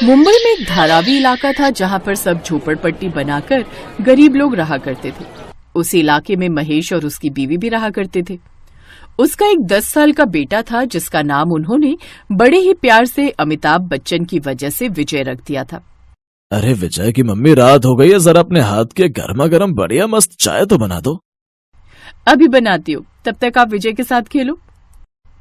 मुंबई में एक धारावी इलाका था जहाँ पर सब झोपड़पट्टी बनाकर गरीब लोग रहा करते थे। उस इलाके में महेश और उसकी बीवी भी रहा करते थे। उसका एक 10 साल का बेटा था जिसका नाम उन्होंने बड़े ही प्यार से अमिताभ बच्चन की वजह से विजय रख दिया था। अरे विजय की मम्मी, रात हो गई है, जरा अपने हाथ के गर्मा गर्म बढ़िया मस्त चाय तो बना दो। अभी बनाती हूँ, तब तक आप विजय के साथ खेलो।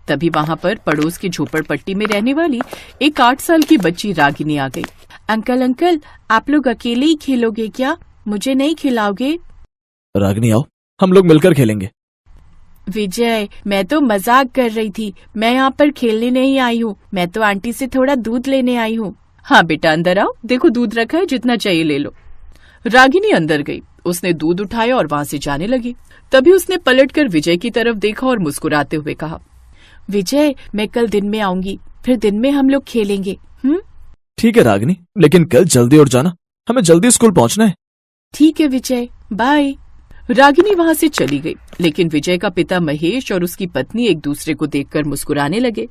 तभी वहाँ पर पड़ोस की झोपड़पट्टी में रहने वाली एक 8 साल की बच्ची रागिनी आ गई। अंकल, आप लोग अकेले ही खेलोगे क्या? मुझे नहीं खिलाओगे? रागिनी आओ, हम लोग मिलकर खेलेंगे। विजय, मैं तो मजाक कर रही थी, मैं यहाँ पर खेलने नहीं आई हूँ, मैं तो आंटी से थोड़ा दूध लेने आई हूँ। हाँ बेटा, अंदर आओ, देखो दूध रखा है, जितना चाहिए ले लो। रागिनी अंदर गई, उसने दूध उठाया और वहाँ से जाने लगी। तभी उसने पलटकर विजय की तरफ देखा और मुस्कुराते हुए कहा, विजय, मैं कल दिन में आऊंगी, फिर दिन में हम लोग खेलेंगे। ठीक है रागिनी, लेकिन कल जल्दी उठ जाना, हमें जल्दी स्कूल पहुँचना है। ठीक है विजय, बाय। रागिनी वहाँ से चली गई, लेकिन विजय का पिता महेश और उसकी पत्नी एक दूसरे को देखकर मुस्कुराने लगे।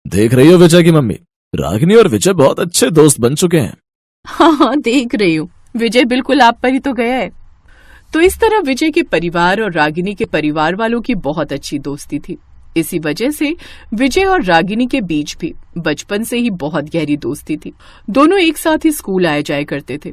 देख रही हो विजय की मम्मी, रागिनी और विजय बहुत अच्छे दोस्त बन चुके हैं। हाँ, देख रही हूँ, विजय बिल्कुल आप पर ही तो गया है। तो इस तरह विजय के परिवार और रागिनी के परिवार वालों की बहुत अच्छी दोस्ती थी। इसी वजह से विजय और रागिनी के बीच भी बचपन से ही बहुत गहरी दोस्ती थी। दोनों एक साथ ही स्कूल आए जाए करते थे।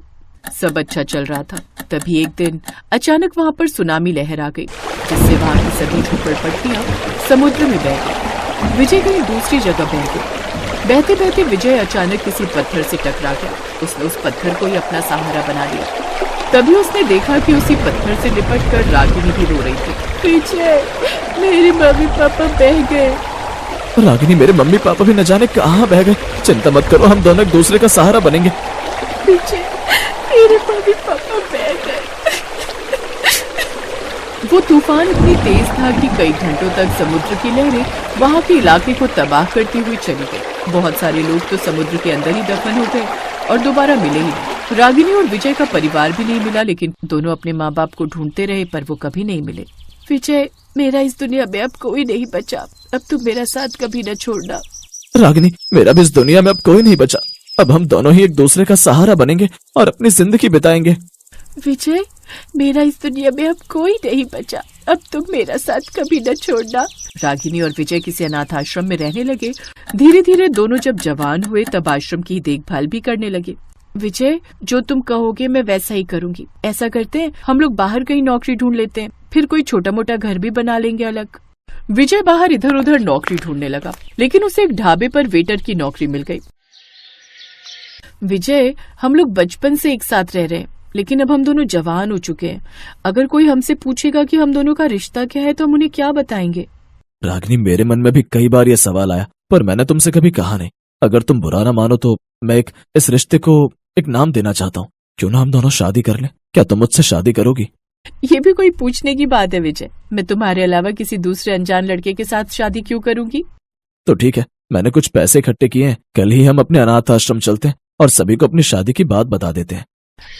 सब अच्छा चल रहा था। तभी एक दिन अचानक वहाँ पर सुनामी लहर आ गई, जिससे वहाँ की सभी झोपड़पट्टियां समुद्र में बह गई। विजय कहीं दूसरी जगह बह गई। बहते बहते विजय अचानक किसी पत्थर से टकरा गया। उसने उस पत्थर को ही अपना सहारा बना लिया। तभी उसने देखा कि उसी पत्थर से लिपट कर रागिनी भी रो रही थी। विजय, मेरे मम्मी पापा बह गए। रागिनी, मेरे मम्मी पापा भी न जाने कहाँ बह गए। चिंता मत करो, हम दोनों एक दूसरे का सहारा बनेंगे। विजय, मेरे मम्मी पापा बह गए। वो तूफान इतनी तेज था कि कई घंटों तक समुद्र की लहरें वहाँ के इलाके को तबाह करती हुई चली गई। बहुत सारे लोग तो समुद्र के अंदर ही दफन हो गए और दोबारा मिले ही नहीं। रागिनी और विजय का परिवार भी नहीं मिला, लेकिन दोनों अपने माँ बाप को ढूंढते रहे, पर वो कभी नहीं मिले। विजय, मेरा इस दुनिया में अब कोई नहीं बचा, अब तुम मेरा साथ कभी न छोड़ना। रागिनी, मेरा भी इस दुनिया में अब कोई नहीं बचा, अब हम दोनों ही एक दूसरे का सहारा बनेंगे और अपनी जिंदगी बिताएंगे। विजय, मेरा इस दुनिया में अब कोई नहीं बचा, अब तुम मेरा साथ कभी न छोड़ना। रागिनी और विजय किसी अनाथ आश्रम में रहने लगे। धीरे धीरे दोनों जब जवान हुए तब आश्रम की देखभाल भी करने लगे। विजय, जो तुम कहोगे मैं वैसा ही करूंगी। ऐसा करते हैं, हम लोग बाहर कहीं नौकरी ढूंढ लेते हैं, फिर कोई छोटा मोटा घर भी बना लेंगे अलग। विजय बाहर इधर उधर नौकरी ढूंढने लगा, लेकिन उसे एक ढाबे पर वेटर की नौकरी मिल गई। विजय, हम लोग बचपन से एक साथ रह रहे हैं, लेकिन अब हम दोनों जवान हो चुके हैं। अगर कोई हमसे पूछेगा कि हम दोनों का रिश्ता क्या है तो हम उन्हें क्या बताएंगे? रागिनी, मेरे मन में भी कई बार ये सवाल आया, पर मैंने तुमसे कभी कहा नहीं। अगर तुम बुरा ना मानो तो मैं इस रिश्ते को एक नाम देना चाहता हूँ। क्यों ना हम दोनों शादी कर लें? क्या तुम मुझसे शादी करोगी? ये भी कोई पूछने की बात है विजय? मैं तुम्हारे अलावा किसी दूसरे अनजान लड़के के साथ शादी क्यों करूंगी? तो ठीक है, मैंने कुछ पैसे इकट्ठे किए हैं, कल ही हम अपने अनाथ आश्रम चलते हैं और सभी को अपनी शादी की बात बता देते हैं।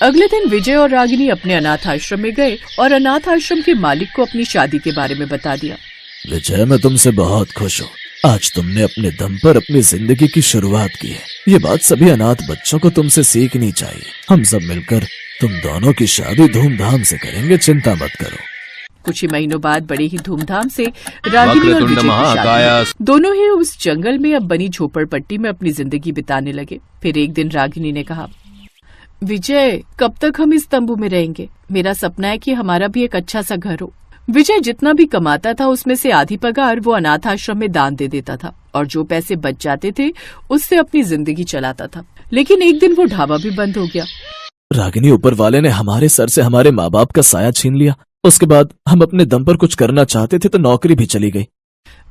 अगले दिन विजय और रागिनी अपने अनाथ आश्रम में गए और अनाथ आश्रम के मालिक को अपनी शादी के बारे में बता दिया। विजय, मैं तुमसे बहुत खुश हूँ। आज तुमने अपने दम पर अपनी जिंदगी की शुरुआत की है। ये बात सभी अनाथ बच्चों को तुमसे सीखनी चाहिए। हम सब मिलकर तुम दोनों की शादी धूमधाम से करेंगे, चिंता मत करो। कुछ ही महीनों बाद बड़े ही धूमधाम से रागिनी और विजय की शादी। दोनों ही उस जंगल में अब बनी झोपड़पट्टी में अपनी जिंदगी बिताने लगे। फिर एक दिन रागिनी ने कहा, विजय, कब तक हम इस तंबू में रहेंगे? मेरा सपना है कि हमारा भी एक अच्छा सा घर हो। विजय जितना भी कमाता था उसमें से आधी पगार वो अनाथ आश्रम में दान दे देता था और जो पैसे बच जाते थे उससे अपनी जिंदगी चलाता था। लेकिन एक दिन वो ढाबा भी बंद हो गया। रागिनी, ऊपर वाले ने हमारे सर से हमारे माँ बाप का साया छीन लिया। उसके बाद हम अपने दम पर कुछ करना चाहते थे तो नौकरी भी चली गई।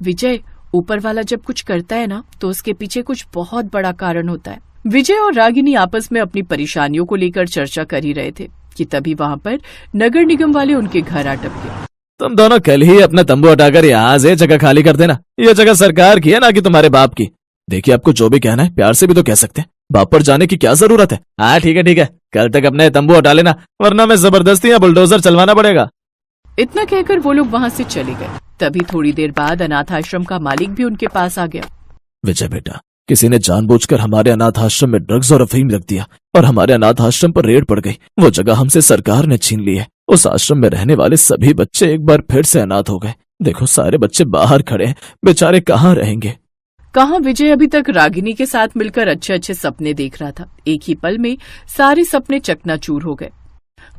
विजय, ऊपर वाला जब कुछ करता है ना तो उसके पीछे कुछ बहुत बड़ा कारण होता है। विजय और रागिनी आपस में अपनी परेशानियों को लेकर चर्चा कर ही रहे थे कि तभी वहाँ पर नगर निगम वाले उनके घर आ टपके। तुम दोनों कल ही अपना तंबू हटाकर यहाँ से जगह खाली कर देना। ये जगह सरकार की है, ना कि तुम्हारे बाप की। देखिए, आपको जो भी कहना है प्यार से भी तो कह सकते हैं। बाप पर जाने की क्या जरूरत है? हाँ ठीक है, कल तक अपने तंबू हटा लेना, वरना मैं जबरदस्ती या बुलडोजर चलवाना पड़ेगा। इतना कहकर वो लोग वहाँ से चले गए। तभी थोड़ी देर बाद अनाथ आश्रम का मालिक भी उनके पास आ गया। विजय बेटा, किसी ने जानबूझकर हमारे अनाथ आश्रम में ड्रग्स और अफीम रख दिया और हमारे अनाथ आश्रम पर रेड पड़ गई। वो जगह हमसे सरकार ने छीन ली है। उस आश्रम में रहने वाले सभी बच्चे एक बार फिर से अनाथ हो गए। देखो सारे बच्चे बाहर खड़े हैं, बेचारे कहाँ रहेंगे। कहाँ विजय अभी तक रागिनी के साथ मिलकर अच्छे अच्छे सपने देख रहा था। एक ही पल में सारे सपने चकनाचूर हो गए।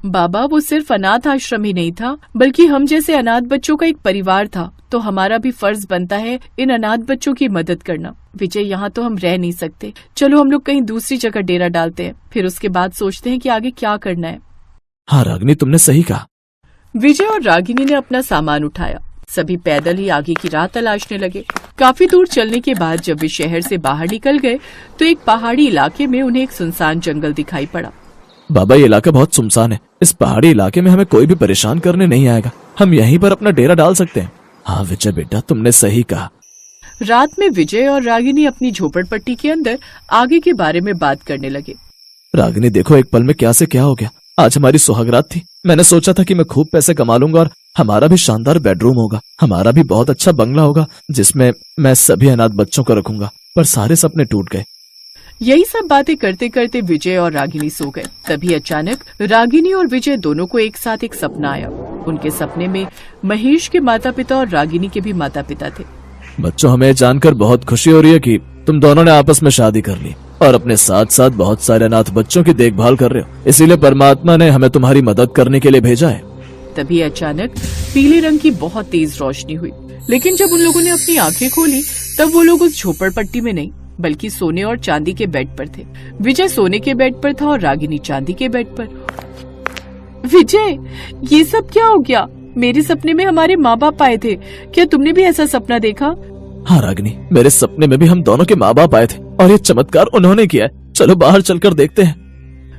बाबा, वो सिर्फ अनाथ आश्रम ही नहीं था, बल्कि हम जैसे अनाथ बच्चों का एक परिवार था। तो हमारा भी फर्ज बनता है इन अनाथ बच्चों की मदद करना। विजय, यहाँ तो हम रह नहीं सकते। चलो हम लोग कहीं दूसरी जगह डेरा डालते हैं, फिर उसके बाद सोचते हैं कि आगे क्या करना है। हाँ रागिनी, तुमने सही कहा। विजय और रागिनी ने अपना सामान उठाया। सभी पैदल ही आगे की राह तलाशने लगे। काफी दूर चलने के बाद जब वे शहर से बाहर निकल गए तो एक पहाड़ी इलाके में उन्हें एक सुनसान जंगल दिखाई पड़ा। बाबा, ये इलाका बहुत सुनसान है। इस पहाड़ी इलाके में हमें कोई भी परेशान करने नहीं आएगा। हम यहीं पर अपना डेरा डाल सकते हैं। हाँ विजय बेटा, तुमने सही कहा। रात में विजय और रागिनी अपनी झोपड़पट्टी के अंदर आगे के बारे में बात करने लगे। रागिनी देखो, एक पल में क्या से क्या हो गया। आज हमारी सुहागरात थी। मैंने सोचा था कि मैं खूब पैसे कमा लूंगा और हमारा भी शानदार बेडरूम होगा, हमारा भी बहुत अच्छा बंगला होगा जिसमें मैं सभी अनाथ बच्चों को रखूंगा। पर सारे सपने टूट गए। यही सब बातें करते करते विजय और रागिनी सो गए। तभी अचानक रागिनी और विजय दोनों को एक साथ एक सपना आया। उनके सपने में महेश के माता पिता और रागिनी के भी माता पिता थे। बच्चों, हमें जानकर बहुत खुशी हो रही है कि तुम दोनों ने आपस में शादी कर ली और अपने साथ साथ बहुत सारे अनाथ बच्चों की देखभाल कर रहे हो। इसीलिए परमात्मा ने हमें तुम्हारी मदद करने के लिए भेजा है। तभी अचानक पीले रंग की बहुत तेज रोशनी हुई, लेकिन जब उन लोगों ने अपनी आंखें खोली तब वो लोग उस झोपड़पट्टी में नहीं बल्कि सोने और चांदी के बेड पर थे। विजय सोने के बेड पर था और रागिनी चांदी के बेड पर। विजय, ये सब क्या हो गया? मेरे सपने में हमारे माँ बाप आए थे। क्या तुमने भी ऐसा सपना देखा? हाँ रागिनी, मेरे सपने में भी हम दोनों के माँ बाप आए थे और ये चमत्कार उन्होंने किया है। चलो बाहर चलकर देखते हैं।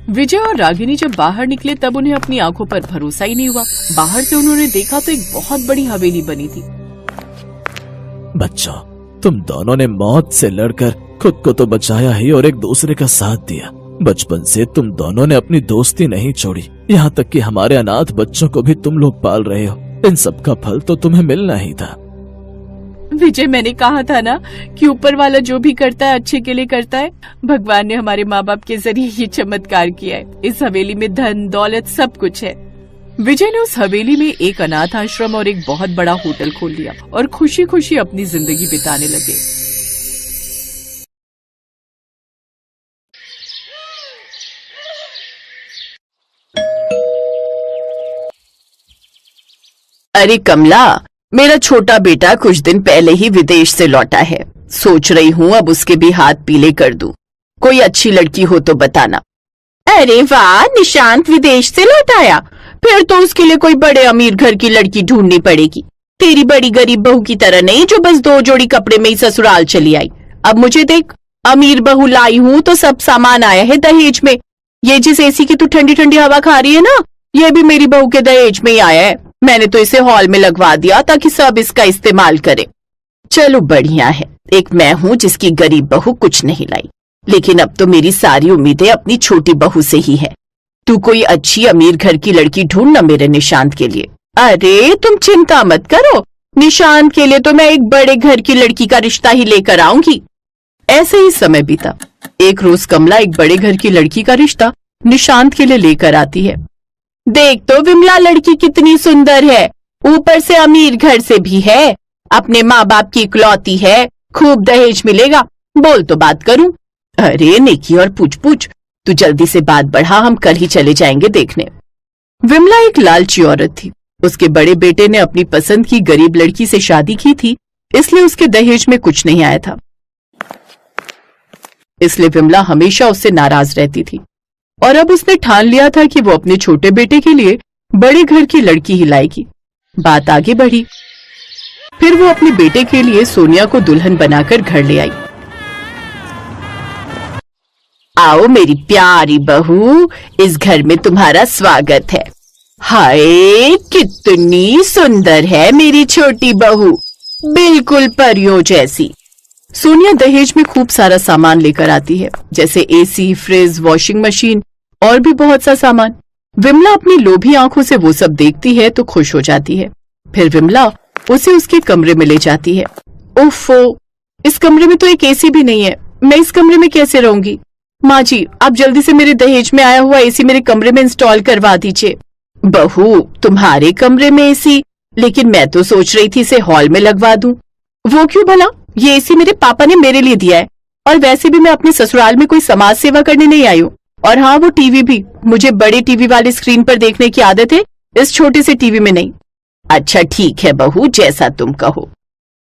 विजय और रागिनी जब बाहर निकले तब उन्हें अपनी आंखों पर भरोसा ही नहीं हुआ। बाहर से उन्होंने देखा तो एक बहुत बड़ी हवेली बनी थी। बच्चों, तुम दोनों ने मौत से लड़कर खुद को तो बचाया ही और एक दूसरे का साथ दिया। बचपन से तुम दोनों ने अपनी दोस्ती नहीं छोड़ी। यहाँ तक कि हमारे अनाथ बच्चों को भी तुम लोग पाल रहे हो। इन सब का फल तो तुम्हें मिलना ही था। विजय, मैंने कहा था ना कि ऊपर वाला जो भी करता है अच्छे के लिए करता है। भगवान ने हमारे माँ बाप के जरिए ये चमत्कार किया है। इस हवेली में धन दौलत सब कुछ है। विजय ने उस हवेली में एक अनाथ आश्रम और एक बहुत बड़ा होटल खोल लिया और खुशी खुशी अपनी जिंदगी बिताने लगे। अरे कमला, मेरा छोटा बेटा कुछ दिन पहले ही विदेश से लौटा है। सोच रही हूँ अब उसके भी हाथ पीले कर दूं। कोई अच्छी लड़की हो तो बताना। अरे वाह, निशांत विदेश से लौट आया। फिर तो उसके लिए कोई बड़े अमीर घर की लड़की ढूंढनी पड़ेगी। तेरी बड़ी गरीब बहू की तरह नहीं जो बस 2 जोड़ी कपड़े में ही ससुराल चली आई। अब मुझे देख, अमीर बहू लाई हूँ तो सब सामान आया है दहेज में। ये जिस एसी की तू ठंडी ठंडी हवा खा रही है ना, ये भी मेरी बहू के दहेज में ही आया है। मैंने तो इसे हॉल में लगवा दिया ताकि सब इसका इस्तेमाल करे। चलो बढ़िया है, एक मैं हूँ जिसकी गरीब बहू कुछ नहीं लाई। लेकिन अब तो मेरी सारी उम्मीदें अपनी छोटी बहू से ही है। तू कोई अच्छी अमीर घर की लड़की ढूंढना मेरे निशांत के लिए। अरे तुम चिंता मत करो, निशांत के लिए तो मैं एक बड़े घर की लड़की का रिश्ता ही लेकर आऊंगी। ऐसे ही समय बीता। एक रोज कमला एक बड़े घर की लड़की का रिश्ता निशांत के लिए लेकर आती है। देख तो विमला लड़की कितनी सुंदर है, ऊपर से अमीर घर से भी है, अपने माँ बाप की इकलौती है, खूब दहेज मिलेगा। बोल तो बात करूं। अरे नेकी और पूछ पूछ, तू जल्दी से बात बढ़ा, हम कल ही चले जाएंगे देखने। विमला एक लालची औरत थी। उसके बड़े बेटे ने अपनी पसंद की गरीब लड़की से शादी की थी, इसलिए उसके दहेज में कुछ नहीं आया था। इसलिए विमला हमेशा उससे नाराज रहती थी और अब उसने ठान लिया था कि वो अपने छोटे बेटे के लिए बड़े घर की लड़की ही लाएगी। बात आगे बढ़ी। फिर वो अपने बेटे के लिए सोनिया को दुल्हन बनाकर घर ले आई। आओ मेरी प्यारी बहू, इस घर में तुम्हारा स्वागत है। हाय कितनी सुंदर है मेरी छोटी बहू, बिल्कुल परियों जैसी। सोनिया दहेज में खूब सारा सामान लेकर आती है, जैसे एसी, फ्रिज, वॉशिंग मशीन और भी बहुत सा सामान। विमला अपनी लोभी आंखों से वो सब देखती है तो खुश हो जाती है। फिर विमला उसे उसके कमरे में ले जाती है। ओफो, इस कमरे में तो एक एसी भी नहीं है। मैं इस कमरे में कैसे रहूंगी? माँ जी, आप जल्दी से मेरे दहेज में आया हुआ एसी मेरे कमरे में इंस्टॉल करवा दीजिए। बहू, तुम्हारे कमरे में एसी? लेकिन मैं तो सोच रही थी इसे हॉल में लगवा दूं। वो क्यों भला? ये एसी मेरे पापा ने मेरे लिए दिया है, और वैसे भी मैं अपने ससुराल में कोई समाज सेवा करने नहीं आई हूँ। और हाँ, वो टीवी भी मुझे बड़े टीवी वाले स्क्रीन पर देखने की आदत है, इस छोटे से टीवी में नहीं। अच्छा ठीक है बहू, जैसा तुम कहो।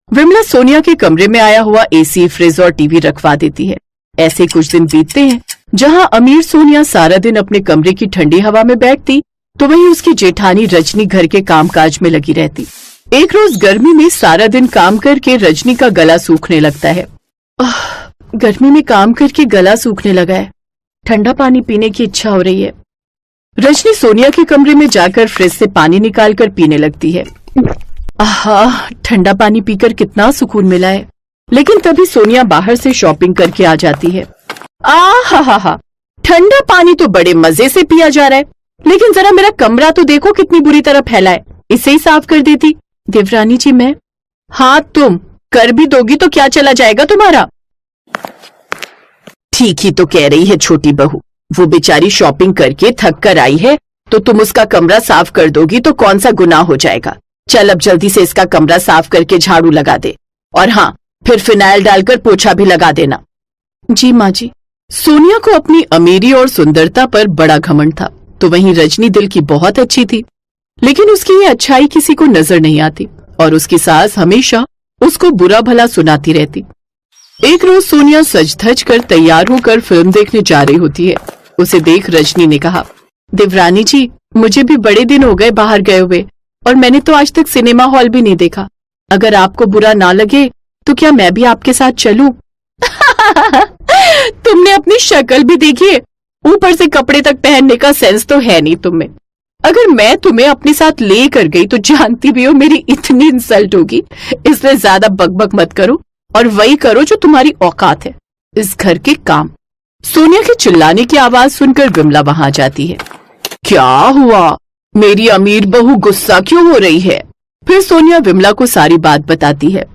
विमला सोनिया के कमरे में आया हुआ एसी, फ्रिज और टीवी रखवा देती है। ऐसे कुछ दिन बीतते हैं। जहाँ अमीर सोनिया सारा दिन अपने कमरे की ठंडी हवा में बैठती, तो वहीं उसकी जेठानी रजनी घर के कामकाज में लगी रहती। एक रोज गर्मी में सारा दिन काम करके रजनी का गला सूखने लगता है। गर्मी में काम करके गला सूखने लगा है, ठंडा पानी पीने की इच्छा हो रही है। रजनी सोनिया के कमरे में जाकर फ्रिज से पानी निकालकर पीने लगती है। आहा, ठंडा पानी पीकर कितना सुकून मिला है। लेकिन तभी सोनिया बाहर से शॉपिंग करके आ जाती है। आहा, ठंडा पानी तो बड़े मजे से पिया जा रहा है, लेकिन जरा मेरा कमरा तो देखो कितनी बुरी तरह फैला है, इसे ही साफ कर देती। देवरानी जी, मैं? हाँ, तुम कर भी दोगी तो क्या चला जाएगा तुम्हारा? ठीक ही तो कह रही है छोटी बहू, वो बेचारी शॉपिंग करके थक कर आई है, तो तुम उसका कमरा साफ कर दोगी तो कौन सा गुनाह हो जाएगा। चल अब जल्दी से इसका कमरा साफ करके झाड़ू लगा दे, और हाँ, फिर फिनाइल डालकर पोछा भी लगा देना। जी माँ जी। सोनिया को अपनी अमीरी और सुंदरता पर बड़ा घमंड था, तो वहीं रजनी दिल की बहुत अच्छी थी, लेकिन उसकी ये अच्छाई किसी को नजर नहीं आती, और उसकी सास हमेशा उसको बुरा भला सुनाती रहती। एक रोज सोनिया सज धज कर तैयार होकर फिल्म देखने जा रही होती है। उसे देख रजनी ने कहा, देवरानी जी, मुझे भी बड़े दिन हो गए बाहर गए हुए, और मैंने तो आज तक सिनेमा हॉल भी नहीं देखा। अगर आपको बुरा ना लगे तो क्या मैं भी आपके साथ चलूं? तुमने अपनी शक्ल भी देखी है, ऊपर से कपड़े तक पहनने का सेंस तो है नहीं तुम्हें। अगर मैं तुम्हें अपने साथ ले कर गई तो जानती भी हो मेरी इतनी इंसल्ट होगी, इसलिए ज्यादा बकबक मत करो और वही करो जो तुम्हारी औकात है, इस घर के काम। सोनिया के चिल्लाने की आवाज सुनकर विमला वहां जाती है। क्या हुआ? मेरी अमीर बहू गुस्सा क्यों हो रही है? फिर सोनिया विमला को सारी बात बताती है।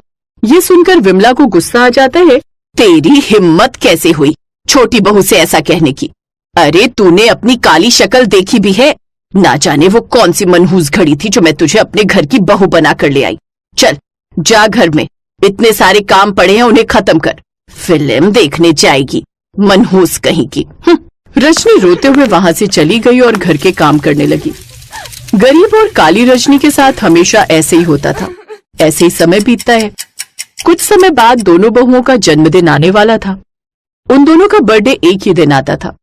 ये सुनकर विमला को गुस्सा आ जाता है। तेरी हिम्मत कैसे हुई छोटी बहू से ऐसा कहने की? अरे तूने अपनी काली शक्ल देखी भी है? ना जाने वो कौन सी मनहूस घड़ी थी जो मैं तुझे अपने घर की बहू बना कर ले आई। चल जा, घर में इतने सारे काम पड़े हैं, उन्हें खत्म कर, फिल्म देखने जाएगी मनहूस कहीं की। रजनी रोते हुए वहां से चली गई और घर के काम करने लगी। गरीब और काली रजनी के साथ हमेशा ऐसे ही होता था। ऐसे ही समय बीतता है। कुछ समय बाद दोनों बहुओं का जन्मदिन आने वाला था। उन दोनों का बर्थडे एक ही दिन आता था।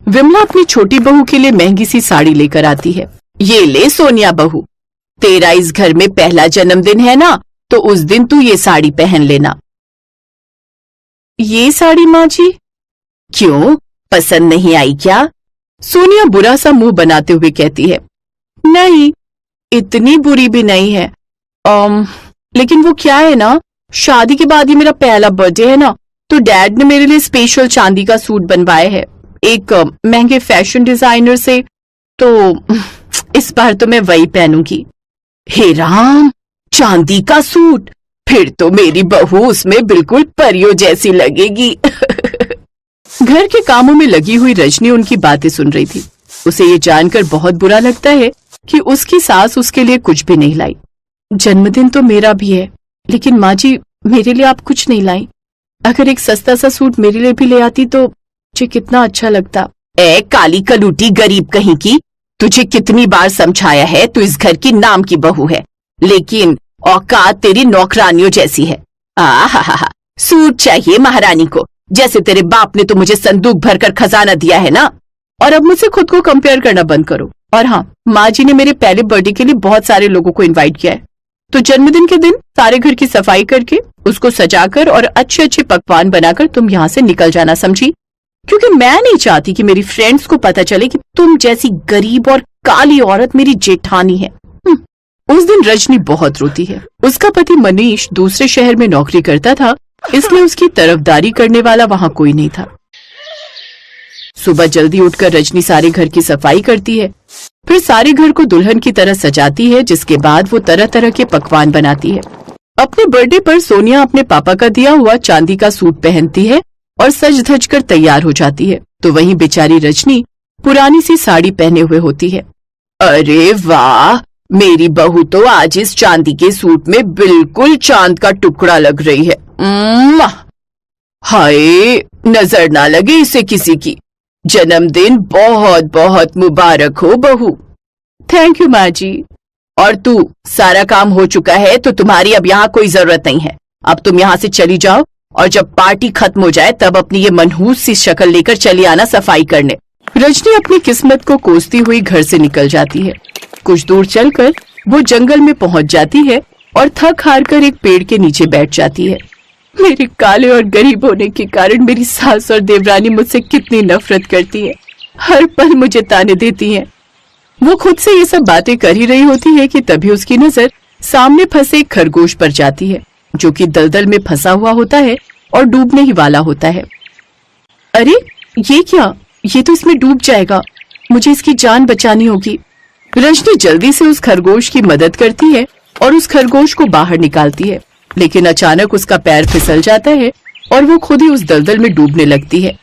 विमला अपनी छोटी बहू के लिए महंगी सी साड़ी लेकर आती है। ये ले सोनिया बहू, तेरा इस घर में पहला जन्मदिन है ना, तो उस दिन तू ये साड़ी पहन लेना। ये साड़ी माँ जी? क्यों, पसंद नहीं आई क्या? सोनिया बुरा सा मुंह बनाते हुए कहती है। नहीं, इतनी बुरी भी नहीं है। लेकिन वो क्या है ना, शादी के बाद ही मेरा पहला बर्थडे है ना, तो डैड ने मेरे लिए स्पेशल चांदी का सूट बनवाया है एक महंगे फैशन डिजाइनर से, तो इस बार तो मैं वही पहनूंगी। हे राम, चांदी का सूट? फिर तो मेरी बहू उसमें बिल्कुल परियों जैसी लगेगी। घर के कामों में लगी हुई रजनी उनकी बातें सुन रही थी। उसे ये जानकर बहुत बुरा लगता है कि उसकी सास उसके लिए कुछ भी नहीं लाई। जन्मदिन तो मेरा भी है, लेकिन माँ जी मेरे लिए आप कुछ नहीं लाई। अगर एक सस्ता सा सूट मेरे लिए भी ले आती तो मुझे कितना अच्छा लगता। ए काली कलूटी गरीब कहीं की, तुझे कितनी बार समझाया है तू इस घर की नाम की बहू है, लेकिन औकात तेरी नौकरानियों जैसी है। आहा, सूट चाहिए महारानी को, जैसे तेरे बाप ने तो मुझे संदूक भरकर खजाना दिया है ना। और अब मुझसे खुद को कंपेयर करना बंद करो। और हाँ, माँ जी ने मेरे पहले बर्थडे के लिए बहुत सारे लोगों को इनवाइट किया है, तो जन्मदिन के दिन सारे घर की सफाई करके उसको सजाकर और अच्छे अच्छे पकवान बनाकर तुम यहाँ से निकल जाना, समझी? क्योंकि मैं नहीं चाहती कि मेरी फ्रेंड्स को पता चले कि तुम जैसी गरीब और काली औरत मेरी जेठानी है। उस दिन रजनी बहुत रोती है। उसका पति मनीष दूसरे शहर में नौकरी करता था, इसलिए उसकी तरफदारी करने वाला वहाँ कोई नहीं था। सुबह जल्दी उठकर रजनी सारे घर की सफाई करती है, फिर सारे घर को दुल्हन की तरह सजाती है, जिसके बाद वो तरह तरह के पकवान बनाती है। अपने बर्थडे पर सोनिया अपने पापा का दिया हुआ चांदी का सूट पहनती है और सज धज कर तैयार हो जाती है तो वहीं बेचारी रजनी पुरानी सी साड़ी पहने हुए होती है। अरे वाह, मेरी बहू तो आज इस चांदी के सूट में बिल्कुल चांद का टुकड़ा लग रही है। हाय, नजर ना लगे इसे किसी की। जन्मदिन बहुत बहुत मुबारक हो बहू। थैंक यू माँ जी। और तू, सारा काम हो चुका है तो तुम्हारी अब यहाँ कोई जरूरत नहीं है। अब तुम यहाँ से चली जाओ और जब पार्टी खत्म हो जाए तब अपनी ये मनहूस सी शक्ल लेकर चली आना सफाई करने। रजनी अपनी किस्मत को कोसती हुई घर से निकल जाती है। कुछ दूर चलकर वो जंगल में पहुंच जाती है और थक हार कर एक पेड़ के नीचे बैठ जाती है। मेरे काले और गरीब होने के कारण मेरी सास और देवरानी मुझसे कितनी नफरत करती है। हर पल मुझे ताने देती हैं। वो खुद से ये सब बातें कर ही रही होती है कि तभी उसकी नजर सामने फंसे एक खरगोश पर जाती है जो कि दलदल में फंसा हुआ होता है और डूबने ही वाला होता है। अरे ये क्या, ये तो इसमें डूब जाएगा, मुझे इसकी जान बचानी होगी। रजनी जल्दी से उस खरगोश की मदद करती है और उस खरगोश को बाहर निकालती है, लेकिन अचानक उसका पैर फिसल जाता है और वो खुद ही उस दलदल में डूबने लगती है।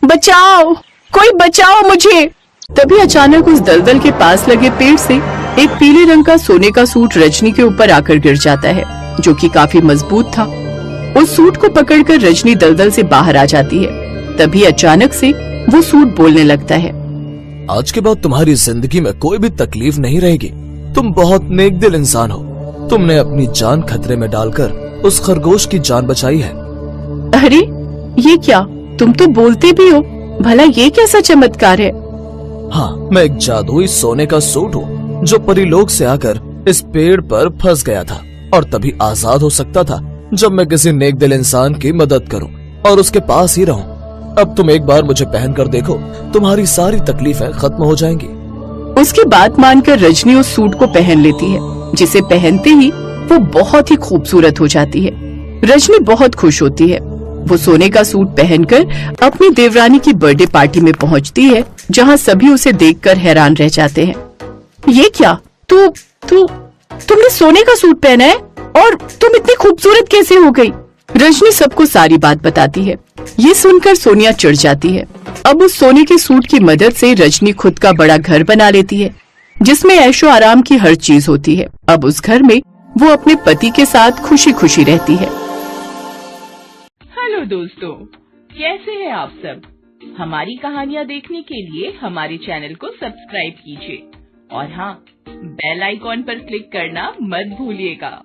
बचाओ, कोई बचाओ मुझे। तभी अचानक उस दलदल के पास लगे पेड़ से एक पीले रंग का सोने का सूट रजनी के ऊपर आकर गिर जाता है जो कि काफी मजबूत था। उस सूट को पकड़कर रजनी दलदल से बाहर आ जाती है। तभी अचानक से वो सूट बोलने लगता है। आज के बाद तुम्हारी जिंदगी में कोई भी तकलीफ नहीं रहेगी। तुम बहुत नेक दिल इंसान हो। तुमने अपनी जान खतरे में डालकर उस खरगोश की जान बचाई है। अरे ये क्या, तुम तो बोलते भी हो, भला ये कैसा चमत्कार है? हाँ, मैं एक जादुई सोने का सूट हूँ जो परीलोक से आकर इस पेड़ पर फंस गया था और तभी आजाद हो सकता था जब मैं किसी नेक दिल इंसान की मदद करूँ और उसके पास ही रहूँ। अब तुम एक बार मुझे पहन कर देखो, तुम्हारी सारी तकलीफें खत्म हो जाएंगी। उसकी बात मानकर रजनी उस सूट को पहन लेती है, जिसे पहनते ही वो बहुत ही खूबसूरत हो जाती है। रजनी बहुत खुश होती है। वो सोने का सूट पहनकर अपनी देवरानी की बर्थडे पार्टी में पहुंचती है, जहां सभी उसे देखकर हैरान रह जाते हैं। ये क्या, तुमने सोने का सूट पहना है और तुम इतनी खूबसूरत कैसे हो गई? रजनी सबको सारी बात बताती है। ये सुनकर सोनिया चिढ़ जाती है। अब उस सोने के सूट की मदद से रजनी खुद का बड़ा घर बना लेती है जिसमें ऐशो आराम की हर चीज होती है। अब उस घर में वो अपने पति के साथ खुशी खुशी रहती है। हेलो दोस्तों, कैसे हैं आप सब? हमारी कहानियाँ देखने के लिए हमारे चैनल को सब्सक्राइब कीजिए और हाँ, बेल आइकॉन पर क्लिक करना मत भूलिएगा।